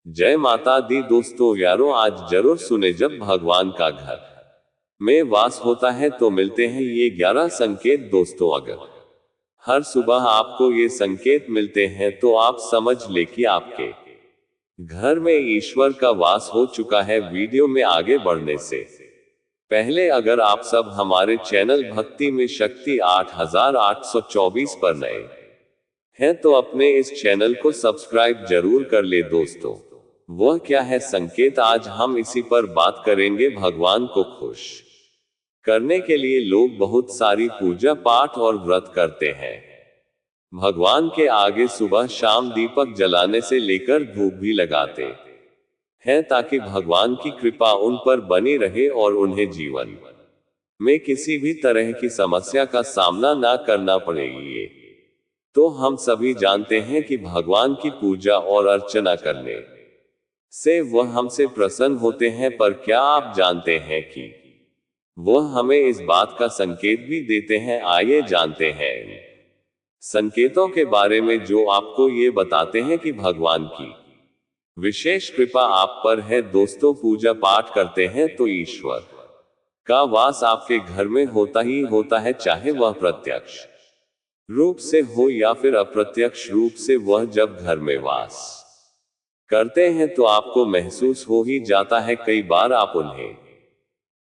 जय माता दी दोस्तों यारों, आज जरूर सुने, जब भगवान का घर में वास होता है तो मिलते हैं ये 11 संकेत। दोस्तों अगर हर सुबह आपको ये संकेत मिलते हैं तो आप समझ ले कि आपके घर में ईश्वर का वास हो चुका है। वीडियो में आगे बढ़ने से पहले अगर आप सब हमारे चैनल भक्ति में शक्ति 8824 पर नए हैं तो अपने इस चैनल को सब्सक्राइब जरूर कर ले। दोस्तों वह क्या है संकेत, आज हम इसी पर बात करेंगे। भगवान को खुश करने के लिए लोग बहुत सारी पूजा पाठ और व्रत करते हैं। भगवान के आगे सुबह शाम दीपक जलाने से लेकर धूप भी लगाते हैं ताकि भगवान की कृपा उन पर बनी रहे और उन्हें जीवन में किसी भी तरह की समस्या का सामना ना करना पड़े। ये तो हम सभी जानते हैं कि भगवान की पूजा और अर्चना करने से वह हमसे प्रसन्न होते हैं, पर क्या आप जानते हैं कि वह हमें इस बात का संकेत भी देते हैं। आइए जानते हैं संकेतों के बारे में जो आपको ये बताते हैं कि भगवान की विशेष कृपा आप पर है। दोस्तों पूजा पाठ करते हैं तो ईश्वर का वास आपके घर में होता ही होता है, चाहे वह प्रत्यक्ष रूप से हो या फिर अप्रत्यक्ष रूप से। वह जब घर में वास करते हैं तो आपको महसूस हो ही जाता है। कई बार आप उन्हें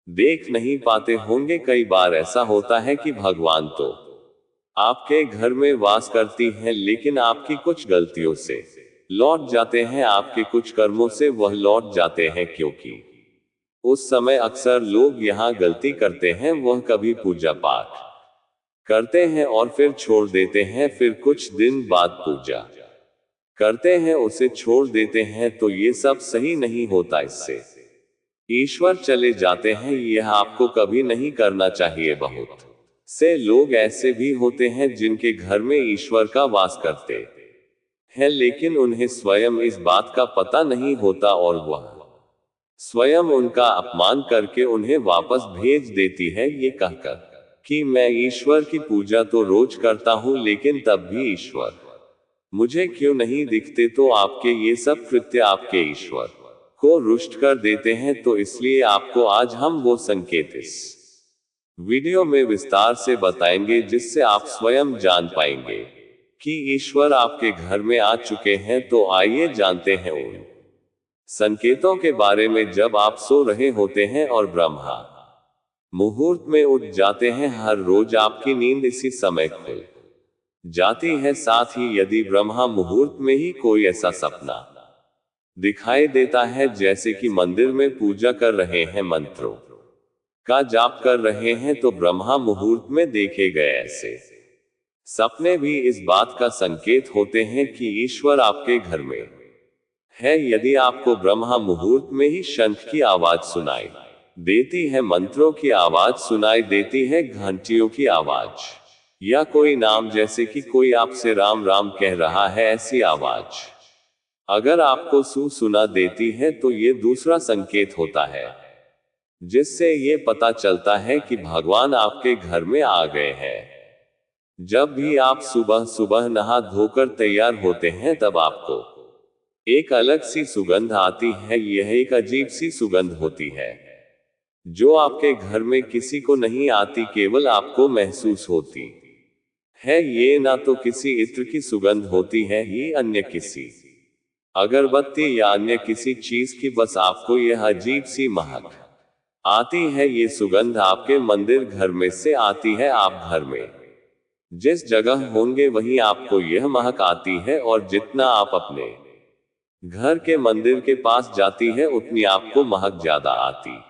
देख नहीं पाते होंगे। कई बार ऐसा होता है कि भगवान तो आपके घर में वास करती हैं, लेकिन आपकी कुछ गलतियों से लौट जाते हैं, आपके कुछ कर्मों से वह लौट जाते हैं। क्योंकि उस समय अक्सर लोग यहाँ गलती करते हैं, वह कभी पूजा पाठ करते हैं और फिर छोड़ देते हैं, फिर कुछ दिन बाद पूजा करते हैं उसे छोड़ देते हैं, तो ये सब सही नहीं होता। इससे ईश्वर चले जाते हैं, यह आपको कभी नहीं करना चाहिए। बहुत से लोग ऐसे भी होते हैं जिनके घर में ईश्वर का वास करते हैं, लेकिन उन्हें स्वयं इस बात का पता नहीं होता और वह स्वयं उनका अपमान करके उन्हें वापस भेज देती है, ये कहकर कि मैं ईश्वर की पूजा तो रोज करता हूँ, लेकिन तब भी ईश्वर मुझे क्यों नहीं दिखते। तो आपके ये सब कृत्य आपके ईश्वर को रुष्ट कर देते हैं। तो इसलिए आपको आज हम वो संकेत इस वीडियो में विस्तार से बताएंगे, जिससे आप स्वयं जान पाएंगे कि ईश्वर आपके घर में आ चुके हैं। तो आइए जानते हैं उन संकेतों के बारे में। जब आप सो रहे होते हैं और ब्रह्मा मुहूर्त में उठ जाते हैं, हर रोज आपकी नींद इसी समय खुल जाती है। साथ ही यदि ब्रह्मा मुहूर्त में ही कोई ऐसा सपना दिखाई देता है, जैसे कि मंदिर में पूजा कर रहे हैं, मंत्रों का जाप कर रहे हैं, तो ब्रह्मा मुहूर्त में देखे गए ऐसे सपने भी इस बात का संकेत होते हैं कि ईश्वर आपके घर में है। यदि आपको ब्रह्मा मुहूर्त में ही शंख की आवाज सुनाई देती है, मंत्रों की आवाज सुनाई देती है, घंटियों की आवाज या कोई नाम, जैसे कि कोई आपसे राम राम कह रहा है, ऐसी आवाज अगर आपको सुना देती है, तो ये दूसरा संकेत होता है, जिससे ये पता चलता है कि भगवान आपके घर में आ गए हैं। जब भी आप सुबह सुबह नहा धोकर तैयार होते हैं, तब आपको एक अलग सी सुगंध आती है। यह एक अजीब सी सुगंध होती है जो आपके घर में किसी को नहीं आती, केवल आपको महसूस होती है। ये ना तो किसी इत्र की सुगंध होती है, ये अन्य किसी अगरबत्ती या अन्य किसी चीज की, बस आपको यह अजीब सी महक आती है। ये सुगंध आपके मंदिर घर में से आती है। आप घर में जिस जगह होंगे वहीं आपको यह महक आती है, और जितना आप अपने घर के मंदिर के पास जाती है, उतनी आपको महक ज्यादा आती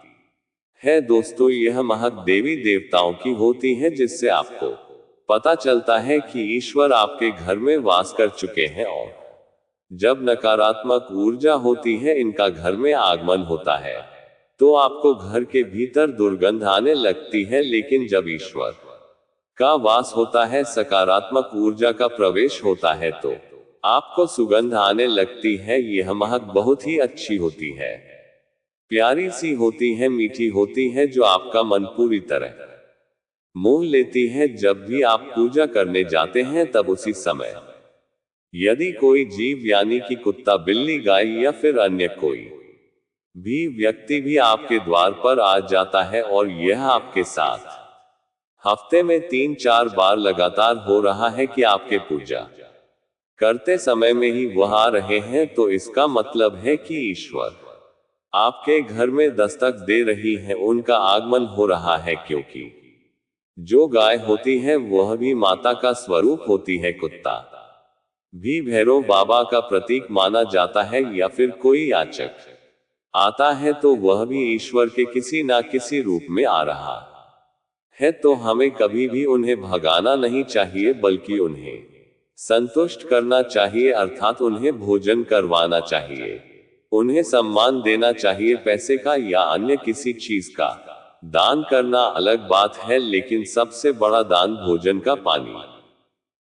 है। दोस्तों यह महक देवी देवताओं की होती है, जिससे आपको पता चलता है कि ईश्वर आपके घर में वास कर चुके हैं। और जब नकारात्मक ऊर्जा होती है, इनका घर में आगमन होता है, तो आपको घर के भीतर दुर्गंध आने लगती है। लेकिन जब ईश्वर का वास होता है, सकारात्मक ऊर्जा का प्रवेश होता है, तो आपको सुगंध आने लगती है। यह महक बहुत ही अच्छी होती है, प्यारी सी होती है, मीठी होती है, जो आपका मन पूरी तरह मोह लेती है। जब भी आप पूजा करने जाते हैं, तब उसी समय यदि कोई जीव यानी कि कुत्ता, बिल्ली, गाय या फिर अन्य कोई भी व्यक्ति भी आपके द्वार पर आ जाता है और यह आपके साथ हफ्ते में 3-4 बार लगातार हो रहा है कि आपके पूजा करते समय में ही वह आ रहे हैं, तो इसका मतलब है कि ईश्वर आपके घर में दस्तक दे रही है, उनका आगमन हो रहा है। क्योंकि जो गाय होती है वह भी माता का स्वरूप होती है, कुत्ता भी भैरव बाबा का प्रतीक माना जाता है, या फिर कोई याचक आता है तो वह भी ईश्वर के किसी ना किसी रूप में आ रहा है। तो हमें कभी भी उन्हें भगाना नहीं चाहिए, बल्कि उन्हें संतुष्ट करना चाहिए, अर्थात उन्हें भोजन करवाना चाहिए, उन्हें सम्मान देना चाहिए। पैसे का या अन्य किसी चीज का दान करना अलग बात है, लेकिन सबसे बड़ा दान भोजन का, पानी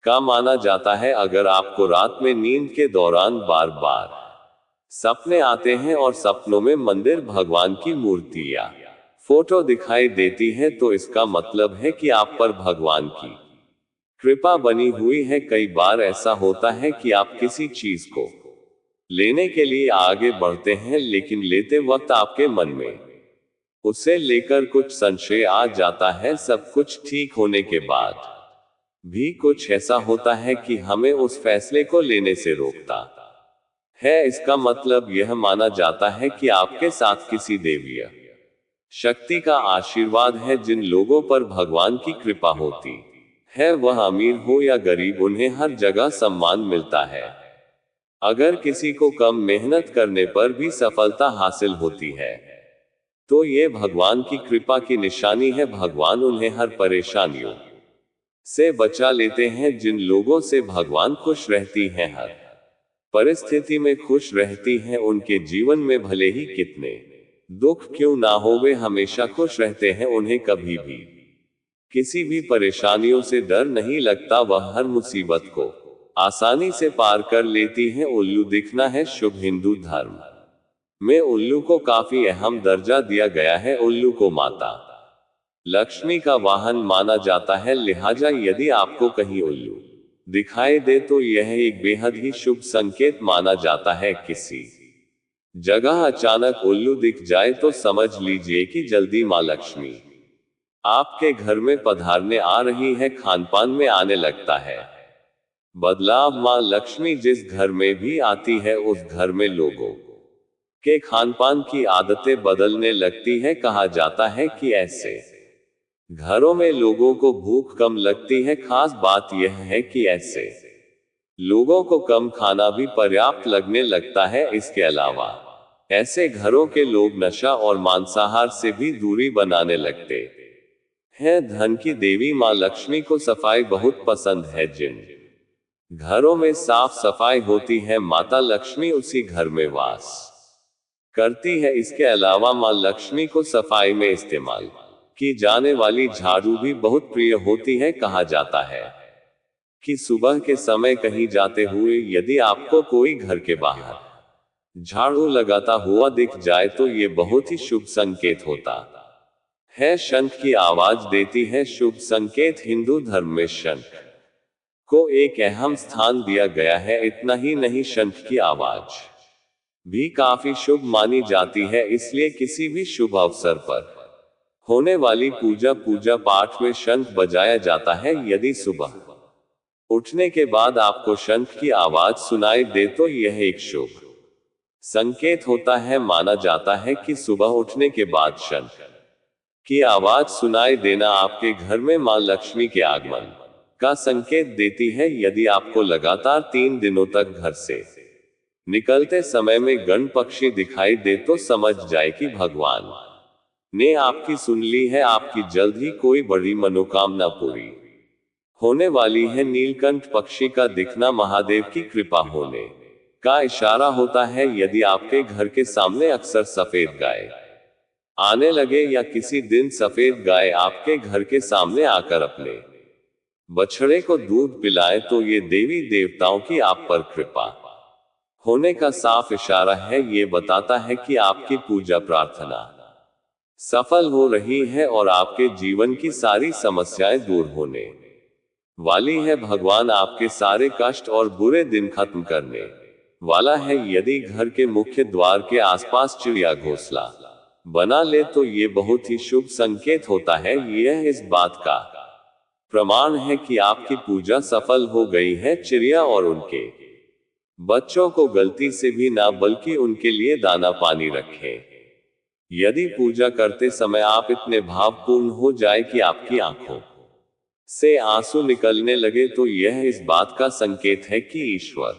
का माना जाता है। अगर आपको रात में नींद के दौरान बार बार सपने आते हैं और सपनों में मंदिर, भगवान की मूर्ति या फोटो दिखाई देती है, तो इसका मतलब है कि आप पर भगवान की कृपा बनी हुई है। कई बार ऐसा होता है कि आप किसी चीज को लेने के लिए आगे बढ़ते हैं, लेकिन लेते वक्त आपके मन में उसे लेकर कुछ संशय आ जाता है। सब कुछ ठीक होने के बाद भी कुछ ऐसा होता है कि हमें उस फैसले को लेने से रोकता है। इसका मतलब यह माना जाता है कि आपके साथ किसी देवीय शक्ति का आशीर्वाद है। जिन लोगों पर भगवान की कृपा होती है, वह अमीर हो या गरीब, उन्हें हर जगह सम्मान मिलता है। अगर किसी को कम मेहनत करने पर भी सफलता हासिल होती है, तो ये भगवान की कृपा की निशानी है। भगवान उन्हें हर परेशानियों से बचा लेते हैं। जिन लोगों से भगवान खुश रहती हैं, हर परिस्थिति में खुश रहती हैं, उनके जीवन में भले ही कितने दुख क्यों ना हो, वे हमेशा खुश रहते हैं। उन्हें कभी भी किसी भी परेशानियों से डर नहीं लगता, वह हर मुसीबत को आसानी से पार कर लेती हैं। उल्लू दिखना है शुभ। हिंदू धर्म में उल्लू को काफी अहम दर्जा दिया गया है। उल्लू को माता लक्ष्मी का वाहन माना जाता है, लिहाजा यदि आपको कहीं उल्लू दिखाई दे तो यह एक बेहद ही शुभ संकेत माना जाता है। किसी जगह अचानक उल्लू दिख जाए तो समझ लीजिए कि जल्दी मां लक्ष्मी आपके घर में पधारने आ रही है। खानपान में आने लगता है बदलाव। मां लक्ष्मी जिस घर में भी आती है, उस घर में लोगों के खानपान की आदतें बदलने लगती है। कहा जाता है कि ऐसे घरों में लोगों को भूख कम लगती है। खास बात यह है कि ऐसे लोगों को कम खाना भी पर्याप्त लगने लगता है। इसके अलावा ऐसे घरों के लोग नशा और मांसाहार से भी दूरी बनाने लगते हैं। धन की देवी मां लक्ष्मी को सफाई बहुत पसंद है। जिन घरों में साफ सफाई होती है, माता लक्ष्मी उसी घर में वास करती है। इसके अलावा मां लक्ष्मी को सफाई में इस्तेमाल की जाने वाली झाड़ू भी बहुत प्रिय होती है। कहा जाता है कि सुबह के समय कहीं जाते हुए यदि आपको कोई घर के बाहर झाड़ू लगाता हुआ दिख जाए, तो ये बहुत ही शुभ संकेत होता है। शंख की आवाज देती है शुभ संकेत। हिंदू धर्म में शंख को एक अहम स्थान दिया गया है। इतना ही नहीं, शंख की आवाज भी काफी शुभ मानी जाती है। इसलिए किसी भी शुभ अवसर पर होने वाली पूजा पाठ में शंख बजाया जाता है। यदि सुबह उठने के बाद आपको शंख की आवाज सुनाई दे तो यह एक शुभ संकेत होता है। माना जाता है कि सुबह उठने के बाद शंख की आवाज सुनाई देना आपके घर में मां लक्ष्मी के आगमन का संकेत देती है। यदि आपको लगातार 3 दिनों तक घर से निकलते समय में गण पक्षी दिखाई दे, तो समझ जाए कि भगवान ने आपकी सुन ली है। आपकी जल्द ही कोई बड़ी मनोकामना पूरी होने वाली है। नीलकंठ पक्षी का दिखना महादेव की कृपा होने का इशारा होता है। यदि आपके घर के सामने अक्सर सफेद गाय आने लगे, या किसी दिन सफेद गाय आपके घर के सामने आकर अपने बछड़े को दूध पिलाए, तो ये देवी देवताओं की आप पर कृपा होने का साफ इशारा है। ये बताता है कि आपकी पूजा प्रार्थना सफल हो रही है और आपके जीवन की सारी समस्याएं दूर होने वाली है। भगवान आपके सारे कष्ट और बुरे दिन खत्म करने वाला है। यदि घर के मुख्य द्वार के आसपास चिड़िया घोंसला बना ले तो ये बहुत ही शुभ संकेत होता है। यह इस बात का प्रमाण है कि आपकी पूजा सफल हो गई है। चिड़िया और उनके बच्चों को गलती से भी ना बल्कि उनके लिए दाना पानी रखें। यदि पूजा करते समय आप इतने भावपूर्ण हो जाए कि आपकी आंखों से आंसू निकलने लगे तो यह इस बात का संकेत है कि ईश्वर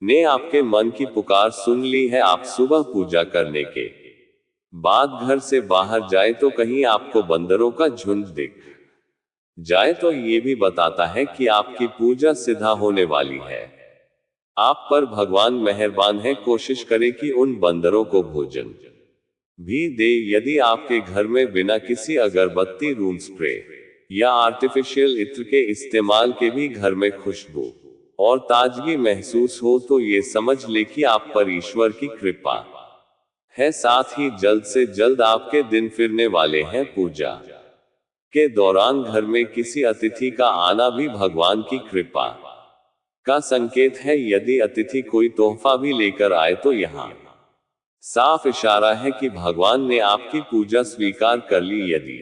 ने आपके मन की पुकार सुन ली है। आप सुबह पूजा करने के बाद घर से बाहर जाए तो कहीं आपको बंदरों का झुंड दिख जाए तो ये भी बताता है कि आपकी पूजा सिद्ध होने वाली है। आप पर भगवान मेहरबान है। कोशिश करें कि उन बंदरों को भोजन भी दे। यदि आपके घर में बिना किसी अगरबत्ती, रूम स्प्रे या आर्टिफिशियल इत्र के इस्तेमाल के भी घर में खुशबू और ताजगी महसूस हो तो ये समझ ले कि आप पर ईश्वर की कृपा है। साथ ही जल्द से जल्द आपके दिन फिरने वाले हैं। पूजा के दौरान घर में किसी अतिथि का आना भी भगवान की कृपा का संकेत है। यदि अतिथि कोई तोहफा भी लेकर आए तो यहाँ साफ इशारा है कि भगवान ने आपकी पूजा स्वीकार कर ली। यदि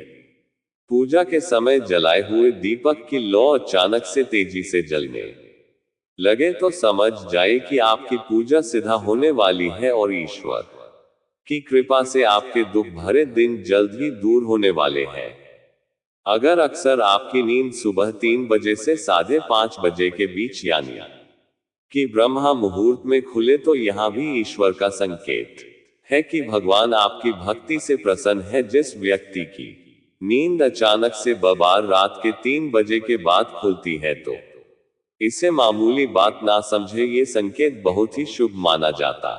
पूजा के समय जलाए हुए दीपक की लौ अचानक से तेजी से जलने लगे तो समझ जाए कि आपकी पूजा सिद्ध होने वाली है और ईश्वर की कृपा से आपके दुख भरे दिन जल्द ही दूर होने वाले हैं। अगर अक्सर आपकी नींद सुबह 3 बजे से 5:30 बजे के बीच यानी कि ब्रह्मा मुहूर्त में खुले तो यहाँ भी ईश्वर का संकेत है कि भगवान आपकी भक्ति से प्रसन्न है। जिस व्यक्ति की नींद अचानक से बार रात के 3 बजे के बाद खुलती है तो इसे मामूली बात ना समझे। ये संकेत बहुत ही शुभ माना जाता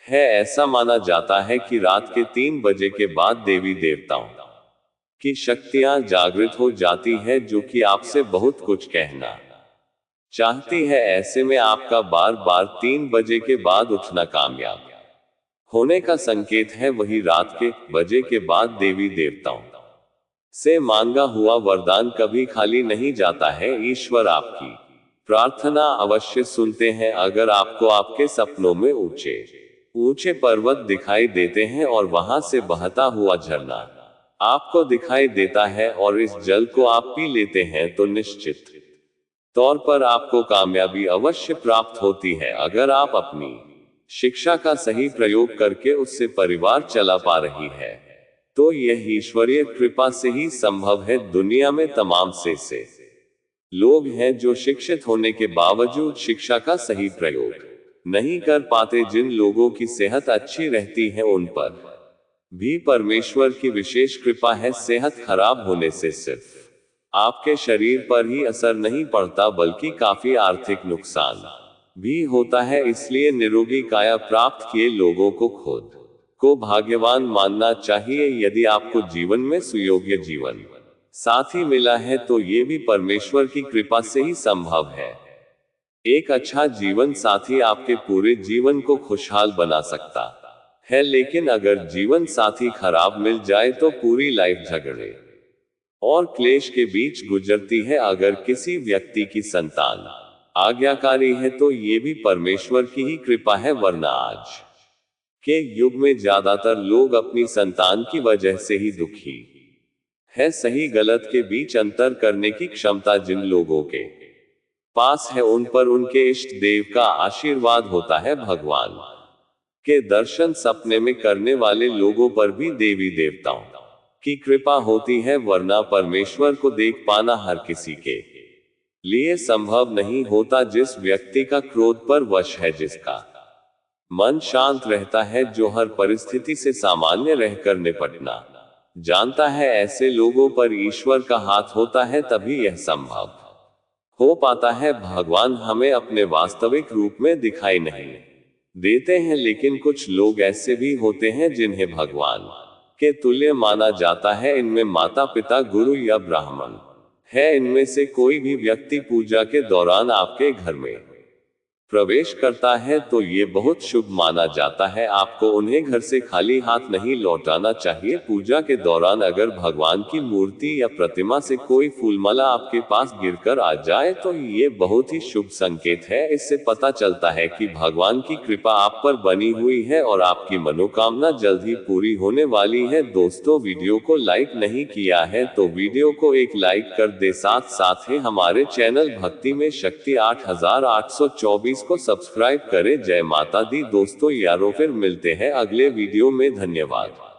है। ऐसा माना जाता है कि रात के 3 बजे के बाद देवी देवताओं की शक्तियां जागृत हो जाती है जो कि आपसे बहुत कुछ कहना चाहती है। ऐसे में आपका बार बार 3 बजे के बाद उठना कामयाब होने का संकेत है। वही रात के बजे के बाद देवी देवताओं से मांगा हुआ वरदान कभी खाली नहीं जाता है। ईश्वर आपकी प्रार्थना अवश्य सुनते हैं। अगर आपको आपके सपनों में ऊंचे ऊंचे पर्वत दिखाई देते हैं और वहां से बहता हुआ झरना आपको दिखाई देता है और इस जल को आप पी लेते हैं तो निश्चित तौर पर आपको कामयाबी अवश्य प्राप्त होती है। अगर आप अपनी शिक्षा का सही प्रयोग करके उससे परिवार चला पा रही है तो यह ईश्वरीय कृपा से ही संभव है। दुनिया में तमाम से लोग हैं जो शिक्षित होने के बावजूद शिक्षा का सही प्रयोग नहीं कर पाते। जिन लोगों की सेहत अच्छी रहती है उन पर भी परमेश्वर की विशेष कृपा है। सेहत खराब होने से सिर्फ आपके शरीर पर ही असर नहीं पड़ता बल्कि काफी आर्थिक नुकसान भी होता है। इसलिए निरोगी काया प्राप्त किए लोगों को खुद को भाग्यवान मानना चाहिए। यदि आपको जीवन में सुयोग्य जीवन साथी मिला है तो ये भी परमेश्वर की कृपा से ही संभव है। एक अच्छा जीवन साथी आपके पूरे जीवन को खुशहाल बना सकता है। लेकिन अगर जीवन साथी खराब मिल जाए तो पूरी लाइफ झगड़े और क्लेश के बीच गुजरती है। अगर किसी व्यक्ति की संतान आज्ञाकारी है तो ये भी परमेश्वर की ही कृपा है, वरना आज के युग में ज्यादातर लोग अपनी संतान की वजह से ही दुखी है। सही गलत के बीच अंतर करने की क्षमता जिन लोगों के पास है उन पर उनके इष्ट देव का आशीर्वाद होता है। भगवान के दर्शन सपने में करने वाले लोगों पर भी देवी देवताओं की कृपा होती है, वरना परमेश्वर को देख पाना हर किसी के लिए संभव नहीं होता। जिस व्यक्ति का क्रोध पर वश है, जिसका मन शांत रहता है, जो हर परिस्थिति से सामान्य रहकर निपटना जानता है, ऐसे लोगों पर ईश्वर का हाथ होता है, तभी यह संभव हो पाता है। भगवान हमें अपने वास्तविक रूप में दिखाई नहीं देते हैं, लेकिन कुछ लोग ऐसे भी होते हैं जिन्हें भगवान के तुल्य माना जाता है। इनमें माता पिता, गुरु या ब्राह्मण है। इनमें से कोई भी व्यक्ति पूजा के दौरान आपके घर में प्रवेश करता है तो ये बहुत शुभ माना जाता है। आपको उन्हें घर से खाली हाथ नहीं लौटाना चाहिए। पूजा के दौरान अगर भगवान की मूर्ति या प्रतिमा से कोई फूलमाला आपके पास गिरकर आ जाए तो ये बहुत ही शुभ संकेत है। इससे पता चलता है कि भगवान की कृपा आप पर बनी हुई है और आपकी मनोकामना जल्द ही पूरी होने वाली है। दोस्तों, वीडियो को लाइक नहीं किया है तो वीडियो को एक लाइक कर दे। साथ ही हमारे चैनल भक्ति में शक्ति 8824 को सब्सक्राइब करें। जय माता दी। दोस्तों यारों, फिर मिलते हैं अगले वीडियो में। धन्यवाद।